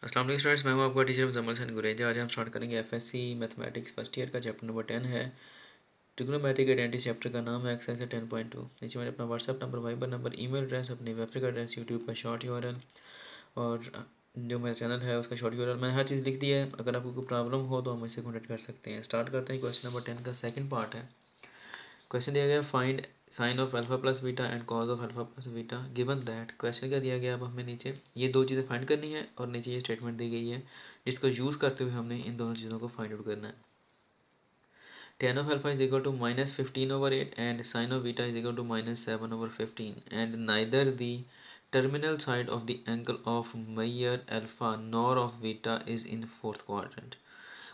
अस्सलाम वालेकुम स्टूडेंट्स, मैं हूं आपका टीचर मुजम्मिल हसन गुरेजा। आज हम स्टार्ट करेंगे एफएससी मैथमेटिक्स फर्स्ट ईयर का चैप्टर नंबर 10 है। ट्रिग्नोमेट्रिक आइडेंटिटी चैप्टर का नाम है एक्सरसाइज 10.2। नीचे मैंने अपना WhatsApp number, Viber number, email address, अपनी वेबसाइट का एड्रेस, यूट्यूब का शॉर्ट यूआरएल और जो मेरा चैनल है उसका शॉर्ट यूआरएल मैंने हर चीज़ लिख दी है। अगर आपको कोई प्रॉब्लम हो तो हम मुझसे कॉन्टेक्ट कर सकते हैं। स्टार्ट करते हैं। क्वेश्चन नंबर 10 का सेकंड पार्ट है। क्वेश्चन दिया गया find sign of alpha plus beta and cause of alpha plus beta given that. Question क्या दिया गया, अब हमें नीचे ये दो चीज़ें फाइंड करनी है और नीचे ये स्टेटमेंट दी गई है जिसको यूज़ करते हुए हमने इन दोनों चीज़ों को फाइंड आउट करना है। tan of alpha is equal to minus 15/8 and sin of beta is equal to minus 7/15 and neither the terminal side of the angle of measure alpha nor of beta is in fourth quadrant।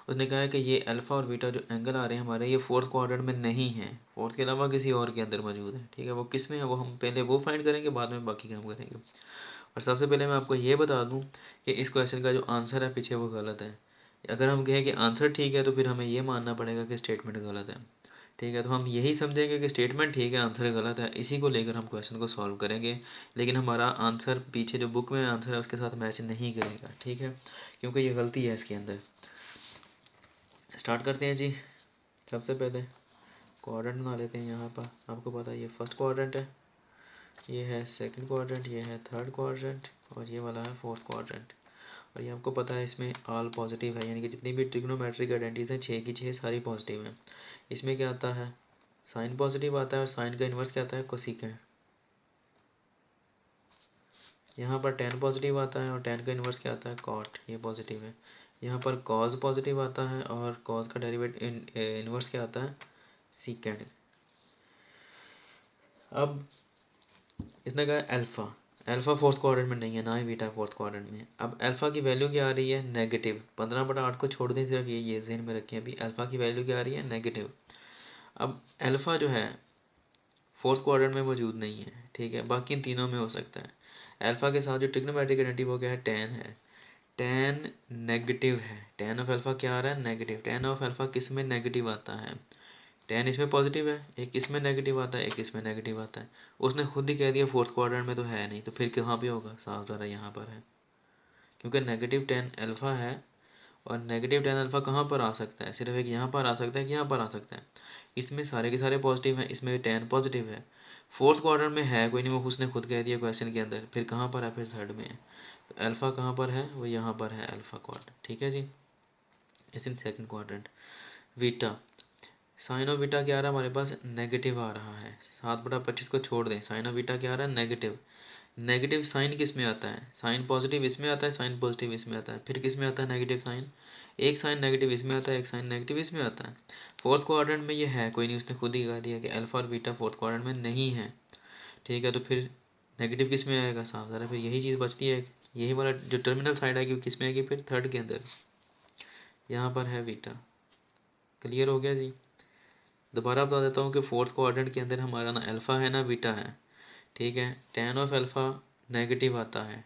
उसने कहा है कि ये alpha और beta जो angle आ रहे हैं हमारे, ये फोर्थ क्वाड्रेंट में नहीं है, फोर्थ के अलावा किसी और के अंदर मौजूद है। ठीक है, वो किस में है वो हम पहले वो फाइंड करेंगे, बाद में बाकी काम करेंगे। और सबसे पहले मैं आपको ये बता दूं कि इस क्वेश्चन का जो आंसर है पीछे वो गलत है। अगर हम कहें कि आंसर ठीक है तो फिर हमें ये मानना पड़ेगा कि स्टेटमेंट गलत है। ठीक है, तो हम यही समझेंगे कि स्टेटमेंट ठीक है, आंसर गलत है, इसी को लेकर हम क्वेश्चन को सॉल्व करेंगे। लेकिन हमारा आंसर पीछे जो बुक में आंसर है उसके साथ मैच नहीं करेगा। ठीक है, क्योंकि ये गलती है इसके अंदर। स्टार्ट करते हैं जी। सबसे पहले क्वाड्रेंट बना लेते हैं। यहाँ पर आपको पता है ये फर्स्ट क्वाड्रेंट है, ये है सेकंड क्वाड्रेंट, ये है थर्ड क्वाड्रेंट और ये वाला है फोर्थ क्वाड्रेंट। और ये आपको पता है इसमें ऑल पॉजिटिव है, यानी कि जितनी भी ट्रिग्नोमेट्रिक आइडेंटिटीज हैं 6 की 6 सारी पॉजिटिव हैं। इसमें क्या आता है, साइन पॉजिटिव आता है और साइन का इन्वर्स क्या आता है, कोसेकेंट। यहाँ पर टेन पॉजिटिव आता है और टेन का इन्वर्स क्या आता है, कॉट, ये पॉजिटिव है। यहाँ पर कॉज पॉजिटिव आता है और कॉज का डेरिवेटिव इन्वर्स क्या आता है, सीकेंड। अब इसने कहा अल्फ़ा, अल्फ़ा फोर्थ क्वाड्रेंट में नहीं है, ना ही बीटा फोर्थ क्वाड्रेंट में है। अब अल्फ़ा की वैल्यू क्या आ रही है, नेगेटिव। 15/8 को छोड़ दें, सिर्फ ये ज़हन में रखें। अभी अल्फ़ा की वैल्यू क्या आ रही है, नेगेटिव। अब अल्फ़ा जो है फोर्थ क्वाड्रेंट में मौजूद नहीं है। ठीक है, बाकी इन तीनों में हो सकता है। अल्फ़ा के साथ जो ट्रिग्नोमेट्रिक आइडेंटिटी वो क्या है, टेन है। टेन नेगेटिव है, टेन ऑफ अल्फ़ा क्या आ रहा है, नेगेटिव। टेन ऑफ अल्फ़ा किस में नेगेटिव आता है, टेन इसमें पॉजिटिव है, एक इसमें नेगेटिव आता है, एक इसमें नेगेटिव आता है। उसने खुद ही कह दिया फोर्थ क्वाड्रेंट में तो है नहीं, तो फिर कहाँ पे होगा, साफ ज़रा यहाँ पर है, क्योंकि नेगेटिव टेन अल्फ़ा है। और नेगेटिव टेन अल्फ़ा कहाँ पर आ सकता है, सिर्फ एक यहाँ पर आ सकता है कि यहाँ पर आ सकता है। इसमें सारे के सारे पॉजिटिव हैं, इसमें टेन पॉजिटिव है। फोर्थ क्वाड्रेंट में है कोई नहीं, वो उसने खुद कह दिया क्वेश्चन के अंदर। फिर कहाँ पर है, फिर थर्ड में है। तो अल्फ़ा कहाँ पर है, वो यहाँ पर है अल्फ़ा क्वाड्रेंट। ठीक है जी, इस in second quadrant. Beta, sine of beta क्या आ रहा है हमारे पास, नेगेटिव आ रहा है। 7/25 को छोड़ दें, साइन ऑफ बीटा क्या आ रहा है, नेगेटिव। नेगेटिव साइन किस में आता है, साइन पॉजिटिव इसमें आता है, साइन पॉजिटिव इसमें आता है। फिर किस में आता है नेगेटिव साइन, एक साइन नेगेटिव इसमें आता है, एक साइन नेगेटिव इसमें आता है। फोर्थ क्वाड्रेंट में ये है कोई नहीं, उसने खुद ही कह दिया कि अल्फा और बीटा फोर्थ क्वाड्रेंट में नहीं है। ठीक है, तो फिर नेगेटिव किस में आएगा, साफ ज़रा फिर यही चीज़ बचती है, यही वाला जो टर्मिनल साइड आएगी वो किस में आएगी, फिर थर्ड के अंदर, यहाँ पर है बीटा। क्लियर हो गया जी। दोबारा बता देता हूँ कि फोर्थ क्वाड्रेंट के अंदर हमारा ना अल्फ़ा है ना बीटा है। ठीक है, टेन ऑफ अल्फ़ा नेगेटिव आता है,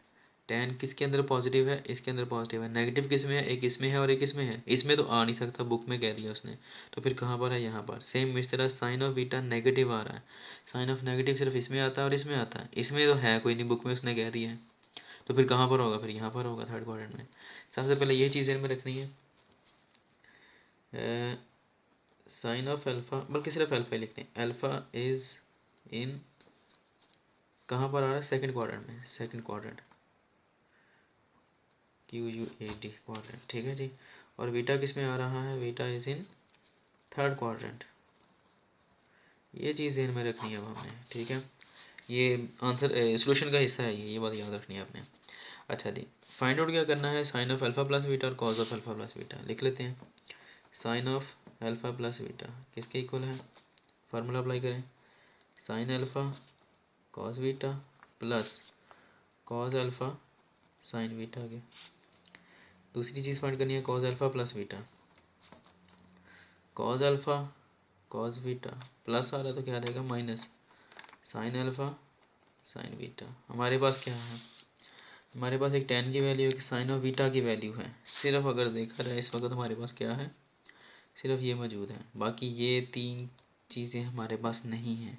टेन किसके अंदर पॉजिटिव है, इसके अंदर पॉजिटिव है। नेगेटिव किस में है, एक इसमें है और एक इसमें है। इसमें तो आ नहीं सकता, बुक में कह दिया उसने, तो फिर कहाँ पर है, यहाँ पर। सेम इस तरह साइन ऑफ बीटा नेगेटिव आ रहा है, साइन ऑफ नेगेटिव सिर्फ इसमें आता है और इसमें आता है। इसमें तो है कोई नहीं, बुक में उसने कह दिया है, तो फिर कहाँ पर होगा, फिर यहाँ पर होगा थर्ड क्वाड्रेंट में। सबसे पहले ये चीज़ इनमें रखनी है, साइन ऑफ अल्फ़ा, बल्कि सिर्फ अल्फ़ा ही लिखते हैं, अल्फ़ा इज़ इन कहाँ पर आ रहा है, सेकंड क्वाड्रेंट में, सेकंड क्वाड्रेंट, QUAD क्वाड्रेंट। ठीक है जी। और बीटा किस में आ रहा है, beta is in third quadrant. ये चीज़ ध्यान में रखनी है अब हमने। ठीक है, ये आंसर सोल्यूशन का हिस्सा है, ये बात याद रखनी है आपने। अच्छा जी, फाइंड आउट क्या करना है, sine of alpha plus beta और cos of alpha plus beta लिख लेते हैं। Sine of alpha plus beta किसके इक्वल है, फार्मूला अप्लाई करें, sine alpha cos beta plus cos alpha sine beta के। दूसरी चीज़ फाइंड करनी है, cos alpha plus beta, cos alpha cos beta plus आ रहा है तो क्या आ जाएगा, minus sine alpha sine beta. हमारे पास क्या है, हमारे पास एक टेन की वैल्यू है, एक साइन ऑफ बीटा की वैल्यू है। सिर्फ अगर देखा जाए इस वक्त हमारे पास क्या है, सिर्फ ये मौजूद है, बाकी ये तीन चीज़ें हमारे पास नहीं हैं।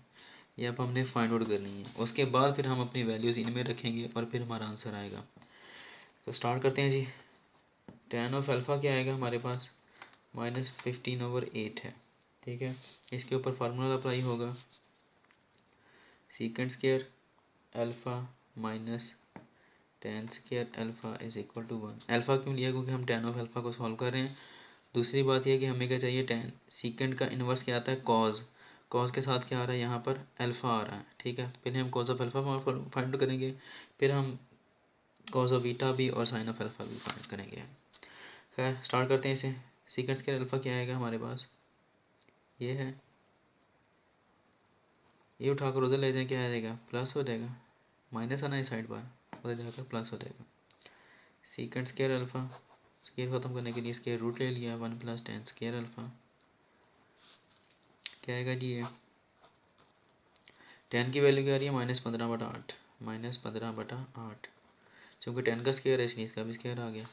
ये अब हमने फाइंड आउट करनी है, उसके बाद फिर हम अपनी वैल्यूज़ इनमें रखेंगे और फिर हमारा आंसर आएगा। तो स्टार्ट करते हैं जी। tan ऑफ अल्फ़ा क्या आएगा हमारे पास, -15/8 है, ठीक है। इसके ऊपर फार्मूला अप्लाई होगा, secant square alpha minus tan square alpha is equal to 1। Alpha क्यों लिया, क्योंकि हम tan ऑफ अल्फ़ा को सॉल्व कर रहे हैं। दूसरी बात यह कि हमें क्या चाहिए, tan सीकेंट का इन्वर्स क्या आता है, कॉज। कॉज के साथ क्या आ रहा है यहाँ पर, अल्फ़ा आ रहा है, ठीक है। पहले हम कॉज ऑफ अल्फ़ा फाइंड करेंगे, फिर हम कॉज ऑफ बीटा भी और साइन ऑफ अल्फ़ा भी फाइंड करेंगे। खैर स्टार्ट करते हैं इसे। सीकेंट स्क्वायर अल्फ़ा क्या आएगा हमारे पास, ये है, ये उठाकर उधर ले जाए, क्या आ जाएगा, प्लस हो जाएगा, माइनस आना इस साइड पर, उधर जाकर प्लस हो जाएगा। सीकेंट स्क्वायर अल्फ़ा, स्क्वायर ख़त्म करने के लिए स्क्वायर रूट ले लिया, 1 + tan स्क्वायर अल्फ़ा क्या आएगा जी, ये tan की वैल्यू क्या आ रही है, -15/8, -15/8, चूँकि tan का स्क्वायर है इसलिए इसका भी स्क्वायर आ गया,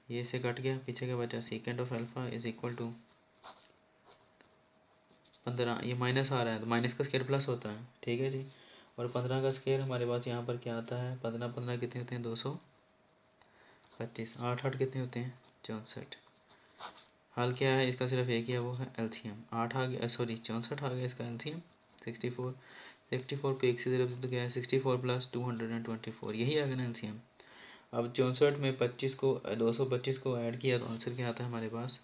ये से कट गया, पीछे का बचा secant of alpha is equal to 15, ये माइनस आ रहा है तो माइनस का स्क्वायर प्लस होता है, ठीक है जी। और 15 का स्क्वायर हमारे पास यहाँ पर क्या आता है, 15 15 कितने होते हैं, 225, 8 8 कितने होते हैं, 64। हल क्या है इसका, सिर्फ एक ही है, वो है एलसीएम। 8 आ गया, सॉरी 64 आ गया इसका एलसीएम, 64। 64 को एक से सिर्फ तो क्या है, 64 + 224, यही आ गया ना एलसीएम। अब 64 में 25 को 225 को ऐड किया तो आंसर क्या आता है हमारे पास,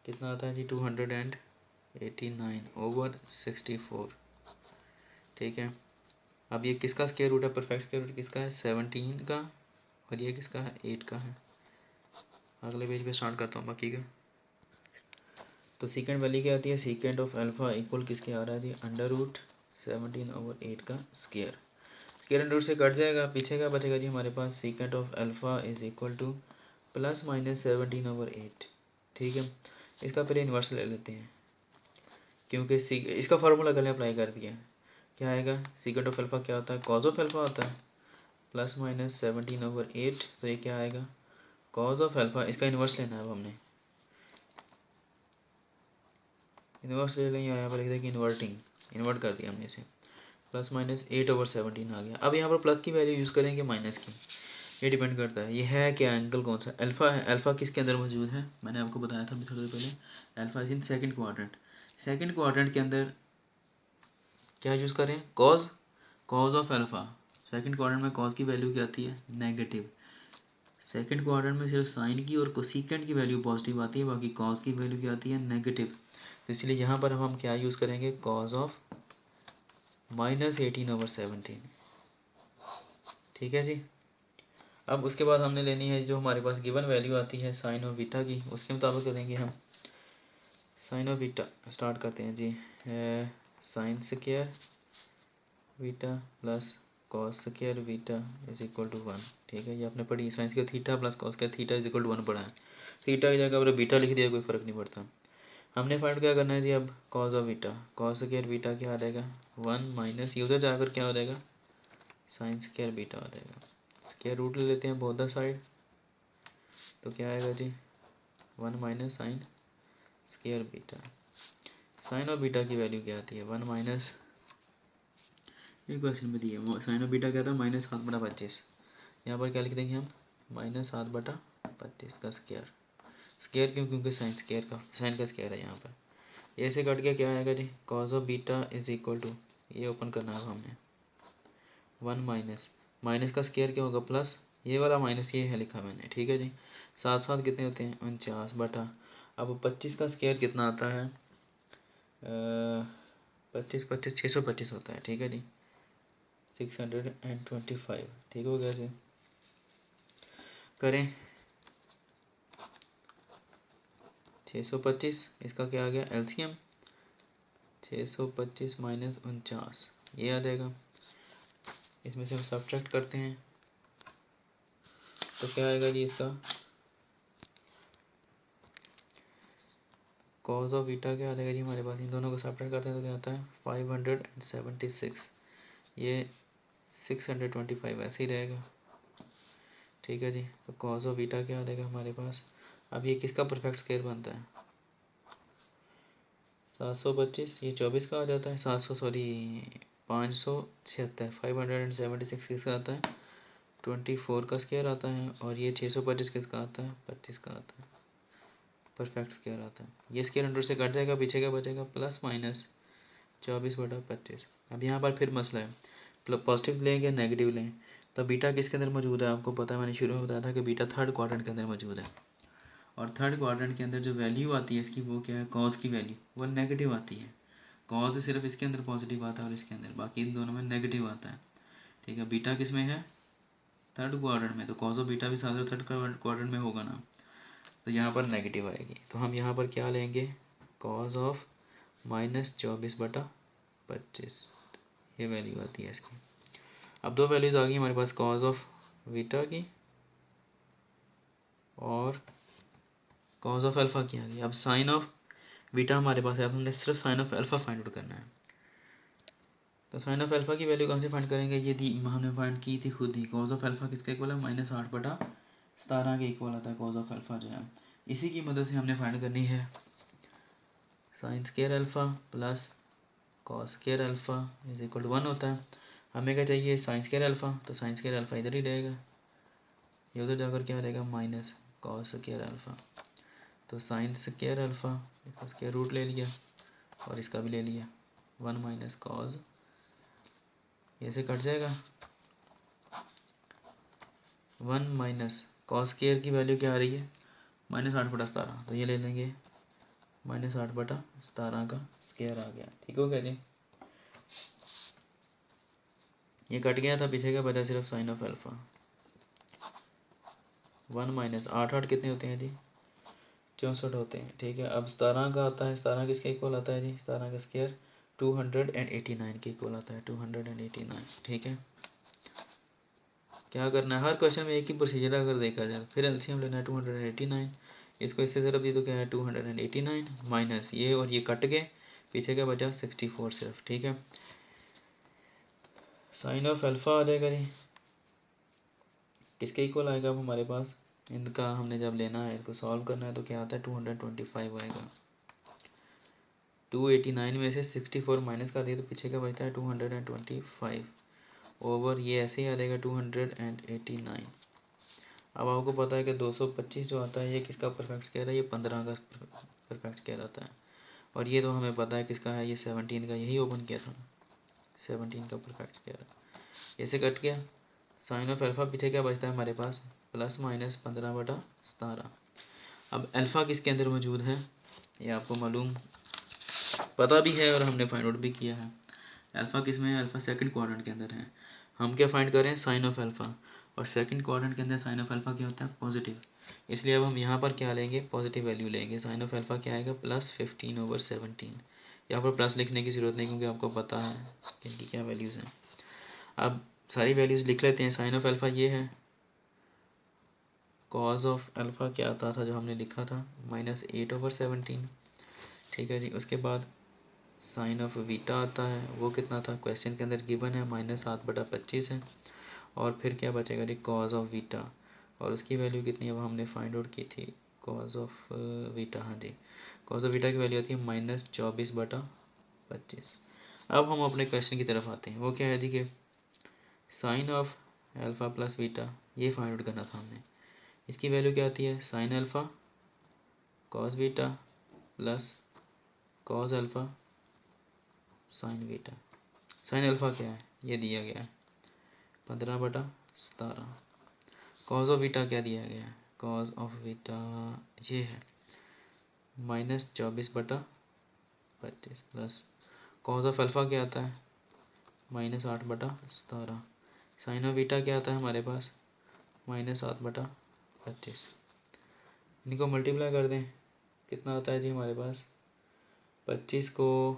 कितना आता है जी, 289/64, ठीक है। अब ये किसका स्क्वायर रूट है, परफेक्ट स्क्वायर रूट किसका है, 17 का, और ये किसका है, 8 का है। अगले पेज पे स्टार्ट करता हूँ बाकी का। तो सीकेंट वैल्यू क्या आती है, सीकेंट ऑफ अल्फ़ा इक्वल किसके आ रहा है जी, √17/8 का स्क्वायर। स्क्वायर अंडर रूट से कट जाएगा, पीछे का बचेगा जी हमारे पास, secant of alpha is equal to +-17/8, ठीक है। इसका पहले इन्वर्स ले लेते हैं, क्योंकि इसका फार्मूला कल अप्लाई कर दिया। क्या आएगा, सीकेंट ऑफ अल्फ़ा क्या होता है, कॉज ऑफ अल्फ़ा होता है, +-17/8, तो ये क्या आएगा, कॉज ऑफ अल्फ़ा। इसका इन्वर्स लेना है अब हमने, इन्वर्स ले लें, यहाँ पर लिख दें कि इन्वर्ट कर दिया हमने इसे, +-8/17 आ गया। अब यहाँ पर प्लस की वैल्यू यूज़ करेंगे माइनस की, ये डिपेंड करता है, ये है क्या एंगल कौन सा, अल्फ़ा है। अल्फ़ा किसके अंदर मौजूद है, मैंने आपको बताया था अभी थोड़ी देर पहले, alpha is in second quadrant. Second quadrant के अंदर क्या यूज़ करें, cause, cause of alpha. Second quadrant में कॉज की वैल्यू क्या आती है, नेगेटिव। सेकंड क्वाड्रेंट में सिर्फ साइन की और कोसेकेंट की वैल्यू पॉजिटिव आती है, बाकी कॉज की वैल्यू क्या आती है, नेगेटिव। तो इसलिए यहाँ पर हम क्या यूज़ करेंगे, कॉज ऑफ -18/17, ठीक है जी। अब उसके बाद हमने लेनी है जो हमारे पास गिवन वैल्यू आती है साइन ऑफ बीटा की, उसके मुताबिक करेंगे हम। साइन ऑफ बीटा स्टार्ट करते हैं जी, sine square beta plus cos square beta is equal to 1, ठीक है। ये आपने पढ़ी, sine square theta plus cos square theta is equal to 1 पढ़ा है। थीटा की जगह पर बीटा लिख दिया, कोई फ़र्क नहीं पड़ता। हमने फाइंड क्या करना है जी, अब cos of beta, cos square beta क्या आ जाएगा, 1 माइनस, ये उधर जाकर क्या हो जाएगा, साइन स्क्वायर बीटा आ जाएगा। स्क्वायर रूट ले लेते हैं बोथ द साइड, तो क्या आएगा जी, 1 minus sine square beta. Sine of beta की वैल्यू क्या आती है, 1 माइनस, एक क्वेश्चन में दिया साइन ऑफ बीटा क्या था, -7/25। यहाँ पर क्या लिख देंगे हम, -7/25 का स्क्वायर। स्क्वायर क्यों, क्योंकि साइन स्क्वायर का, साइन का स्क्वायर है यहाँ पर। ये से कट के क्या आएगा जी, cos of beta is equal to, ये ओपन करना है हमने, 1 माइनस, माइनस का स्क्वायर क्या होगा, प्लस, ये वाला माइनस ये है लिखा मैंने, ठीक है जी। 7 7 कितने होते हैं, 49 बटा, अब 25 का स्क्वायर कितना आता है, 25 25 625 होता है, ठीक है जी, 625, ठीक हो गया जी। करें 625, इसका क्या आ गया एलसीएम, 625 माइनस 49, ये आ जाएगा। इसमें से हम सब्ट्रैक्ट करते हैं तो क्या आएगा जी, इसका कॉज ऑफ बीटा क्या आ जाएगा जी हमारे पास, इन दोनों को सब्ट्रैक्ट करते हैं तो क्या आता है 576, ये 625 ऐसे ही रहेगा, ठीक है जी। तो कॉज ऑफ बीटा क्या आ जाएगा हमारे पास, अब ये किसका परफेक्ट स्क्वायर बनता है, 725, ये 24 का आ जाता है, 576 576 किसका आता है, 24 का स्क्वायर आता है और ये 625 किसका आता है, 25 का आता है, परफेक्ट स्क्वायर आता है। ये स्क्वायर अंडर से कट जाएगा, पीछे क्या बचेगा, प्लस माइनस 24/25। अब यहाँ पर फिर मसला है, पॉजिटिव लें या नेगेटिव लें। तो बीटा किसके अंदर मौजूद है, आपको पता है, मैंने शुरू में बताया था कि बीटा थर्ड क्वाड्रेंट के अंदर मौजूद है। और थर्ड क्वाड्रेंट के अंदर जो वैल्यू आती है इसकी, वो क्या है, कॉज की वैल्यू, वो नेगेटिव आती है। कॉज सिर्फ इसके अंदर पॉजिटिव आता है और इसके अंदर, बाकी इन दोनों में नेगेटिव आता है। ठीक है, बीटा किस में है, थर्ड क्वाड्रेंट में, तो कॉज ऑफ बीटा भी साथ थर्ड क्वाड्रेंट में होगा ना, तो यहाँ पर नेगेटिव आएगी। तो हम यहाँ पर क्या लेंगे, कॉज ऑफ -24/25, ये वैल्यू आती है इसकी। अब दो वैल्यूज़ आ गई हमारे पास, कॉज ऑफ बीटा की और कॉज ऑफ अल्फ़ा की आ गई। अब साइन ऑफ बीटा हमारे पास है, अब हमने सिर्फ sine of alpha find out करना है। तो साइन ऑफ अल्फ़ा की वैल्यू कहाँ से फाइंड करेंगे, ये दी हमने फाइंड की थी खुद ही। कॉज ऑफ अल्फ़ा किसके इक्वल है, -8/17 के इक्वल आता है कॉज ऑफ अल्फ़ा जो है। इसी की मदद से हमने फाइंड करनी है sine square alpha plus cos square alpha is equal to 1 होता है। हमें क्या चाहिए, साइन स्क्वायर अल्फ़ा, तो साइन स्क्वायर अल्फ़ा इधर ही रहेगा, ये उधर जाकर क्या रहेगा, माइनस कॉस स्क्वायर अल्फ़ा। तो साइन स्क्वायर अल्फ़ा, इसका स्क्वायर रूट ले लिया और इसका भी ले लिया, 1 माइनस कॉस, ये से कट जाएगा। 1 माइनस कॉस स्क्वायर की वैल्यू क्या आ रही है, -8/17, तो ये ले लेंगे, -8/17 का स्क्वायर आ गया। ठीक हो गया जी, ये कट गया था, पीछे का बचा सिर्फ साइन ऑफ अल्फ़ा। 1 माइनस 8 कितने होते हैं जी, 64 होते हैं। ठीक है, अब 17 का आता है, 17 किसके इक्वल आता है जी, 17 का स्क्वायर 289 के इक्वल आता है, 289। ठीक है, क्या करना है, हर क्वेश्चन में एक ही प्रोसीजर अगर देखा जाए, फिर एलसीएम लेना है 289, इसको इससे ज़रा भी तो क्या है 289 माइनस ये और ये कट गए, पीछे क्या बचा 64 सिर्फ। ठीक है, साइन ऑफ अल्फ़ा आ जाएगा जी, किसके इक्वल आएगा अब हमारे पास, इनका हमने जब लेना है, इसको सॉल्व करना है, तो क्या आता है 225 आएगा। 289 में से 64 माइनस कर दिया तो पीछे का बचता है 225 ओवर, ये ऐसे ही आ जाएगा 289। अब आपको पता है कि 225 जो आता है ये किसका परफेक्ट स्क्वायर है, ये 15 का परफेक्ट स्क्वायर आता है। और ये तो हमें पता है किसका है, ये 17 का, यही ओपन किया था, 17 का परफेक्ट स्क्वायर है। ऐसे कट गया, साइन ऑफ अल्फ़ा पीछे क्या बचता है हमारे पास, +-15/17। अब अल्फ़ा किसके अंदर मौजूद है, ये आपको मालूम पता भी है और हमने फाइंड आउट भी किया है। अल्फ़ा किस में है, अल्फ़ा सेकंड क्वाड्रेंट के अंदर है। हम क्या फाइंड करें, साइन ऑफ अल्फ़ा, और सेकंड क्वाड्रेंट के अंदर साइन ऑफ अल्फ़ा क्या होता है, पॉजिटिव। इसलिए अब हम यहाँ पर क्या लेंगे, पॉजिटिव वैल्यू लेंगे। साइन ऑफ अल्फ़ा क्या आएगा, +15/17। यहाँ पर प्लस लिखने की ज़रूरत नहीं, क्योंकि आपको पता है कि इनकी क्या वैल्यूज़ हैं। अब सारी वैल्यूज़ लिख लेते हैं। साइन ऑफ अल्फ़ा ये है, कॉज ऑफ अल्फ़ा क्या आता था जो हमने लिखा था, -8/17। ठीक है जी, उसके बाद साइन ऑफ बीटा आता है, वो कितना था, क्वेश्चन के अंदर गिवन है, -7/25 है। और फिर क्या बचेगा जी, कॉज ऑफ बीटा, और उसकी वैल्यू कितनी है वो हमने फाइंड आउट की थी, कॉज ऑफ बीटा, हाँ जी, कॉज ऑफ बीटा की वैल्यू आती है -24/25। अब हम अपने क्वेश्चन की तरफ आते हैं, वो क्या है जी कि sine of alpha plus beta, ये फाइंड आउट करना था हमने। इसकी वैल्यू क्या आती है, sine alpha cos beta plus cos alpha sine beta. Sine alpha क्या है, ये दिया गया है 15/17। कॉज ऑफ बीटा क्या दिया गया है, कॉज ऑफ बीटा ये है -24/25 प्लस कॉज ऑफ अल्फ़ा क्या आता है -8/17। साइन ऑफ बीटा क्या आता है हमारे पास -7/25। इनको मल्टीप्लाई कर दें, कितना आता है जी हमारे पास, 24 को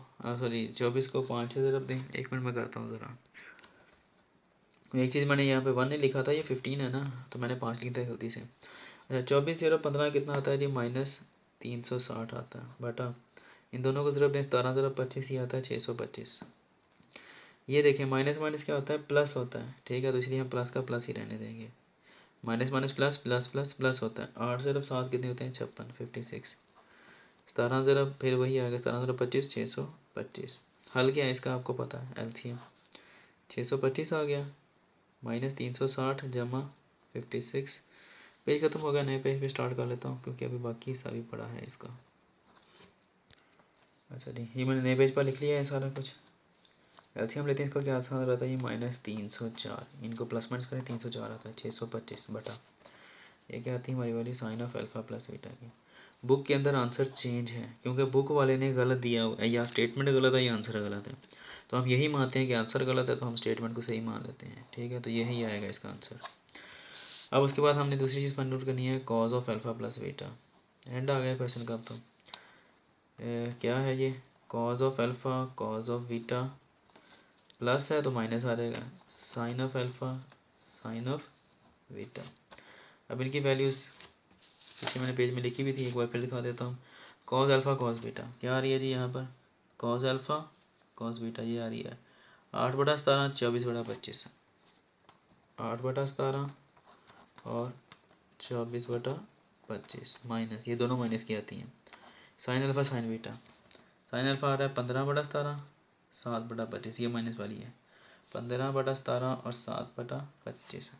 5 से ज़रब दें। एक मिनट में करता हूँ ज़रा, एक चीज़ मैंने यहाँ पे 1 नहीं लिखा था, ये 15 है ना, तो मैंने 5 लिखा है गलती से। अच्छा, 24/15 कितना आता है जी, -360 आता है बटा, इन दोनों को ज़रब दें, 17/25 ही आता है 625। ये देखिए माइनस माइनस क्या होता है, प्लस होता है। ठीक है, तो इसलिए हम प्लस का प्लस ही रहने देंगे। Minus minus plus, plus plus plus होता है। 8/7 कितने होते हैं, 56, 56। 17 फिर वही आएगा, 17/25 625। हल क्या है इसका आपको पता है, एलसीएम 625 आ गया। -360 जमा 56। पेज ख़त्म हो गया, नए पेज पे स्टार्ट कर लेता हूँ क्योंकि अभी बाकी हिस्सा भी पड़ा है इसका। अच्छा जी, ये मैंने नए पेज पर लिख लिया है सारा कुछ। एलसीएम लेते हैं, इसका क्या आसान रहता है, ये -304, इनको प्लस माइनस करें 304 आता है, 625 बटा ये क्या आती है हमारी वाली sine of alpha plus beta की। बुक के अंदर आंसर चेंज है क्योंकि बुक वाले ने गलत दिया हुआ है, या स्टेटमेंट गलत है या आंसर गलत है। तो हम यही मानते हैं कि आंसर गलत है, तो हम स्टेटमेंट को सही मान लेते हैं। ठीक है, तो यही आएगा इसका आंसर। अब उसके बाद हमने दूसरी चीज़ फाइंड आउट करनी है, cos of alpha plus beta. End आ गया क्वेश्चन का। अब तो क्या है ये, cos of alpha cos of beta, plus है तो माइनस आ जाएगा, sine of alpha sine of beta. अब इनकी वैल्यूज़ जैसे मैंने पेज में लिखी भी थी, एक बार फिर दिखा देता हूँ। कॉज अल्फ़ा कॉस बीटा क्या आ रही है जी यहाँ पर, कॉज अल्फ़ा कॉस बीटा ये आ रही है 8/17 24/25, 8/17 और 24/25 माइनस, ये दोनों माइनस की आती हैं। Sine alpha sine beta, sine alpha आ रहा है 15/17 7/25, ये माइनस वाली है 15/17 और 7/25।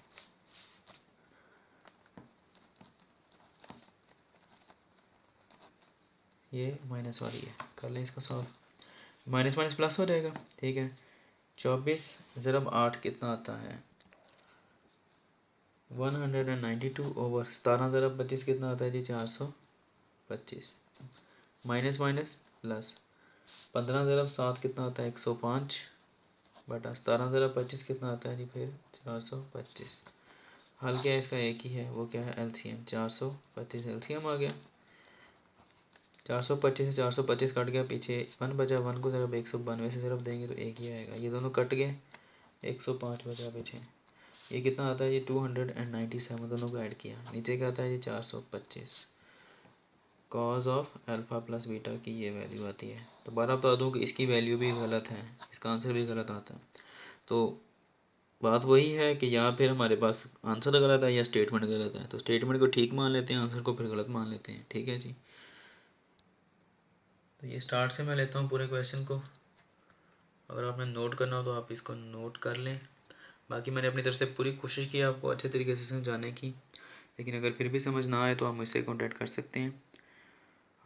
ये माइनस वाली है, कर लें इसका सॉल्व, माइनस माइनस प्लस हो जाएगा। ठीक है, 24 ज़रब 8 कितना आता है 192 ओवर 17 ज़रब 25 कितना आता है जी 425, माइनस माइनस प्लस 15 ज़रब 7 कितना आता है 105 बटा 17 ज़रब 25 कितना आता है जी फिर 425। हल क्या है इसका, एक ही है, वो क्या है एलसीएम, 425 एलसीएम आ गया। 425 से 425 कट गया, पीछे 1 बचा, 1 को ज़रब 192 से ज़रब देंगे तो एक ही आएगा, ये दोनों कट गए, 105 बचा पीछे। ये कितना आता है ये 297, दोनों को ऐड किया, नीचे क्या आता है ये 425। Cause of alpha plus beta की ये वैल्यू आती है। तो बार बता दूँ कि इसकी वैल्यू भी गलत है, इसका आंसर भी गलत आता है। तो बात वही है कि या फिर हमारे पास आंसर गलत है या स्टेटमेंट गलत है, तो स्टेटमेंट को ठीक मान लेते हैं, आंसर को फिर गलत मान लेते हैं। ठीक है जी, तो ये स्टार्ट से मैं लेता हूँ पूरे क्वेश्चन को, अगर आपने नोट करना हो तो आप इसको नोट कर लें। बाकी मैंने अपनी तरफ से पूरी कोशिश की आपको अच्छे तरीके से समझाने की, लेकिन अगर फिर भी समझ ना आए तो आप मुझसे कॉन्टैक्ट कर सकते हैं।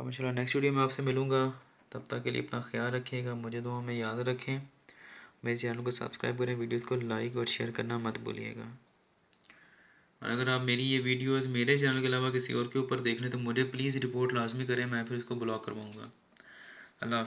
अब इंशाल्लाह नेक्स्ट वीडियो में आपसे मिलूँगा, तब तक के लिए अपना ख्याल रखिएगा, मुझे दुआ में याद रखें, मेरे चैनल को सब्सक्राइब करें, वीडियोज़ को लाइक और शेयर करना मत भूलिएगा। और अगर आप मेरी ये वीडियोज़ मेरे चैनल के अलावा किसी और के ऊपर देख लें तो मुझे प्लीज़ रिपोर्ट लाजमी करें, मैं फिर उसको ब्लॉक करवाऊँगा। अल्लाह।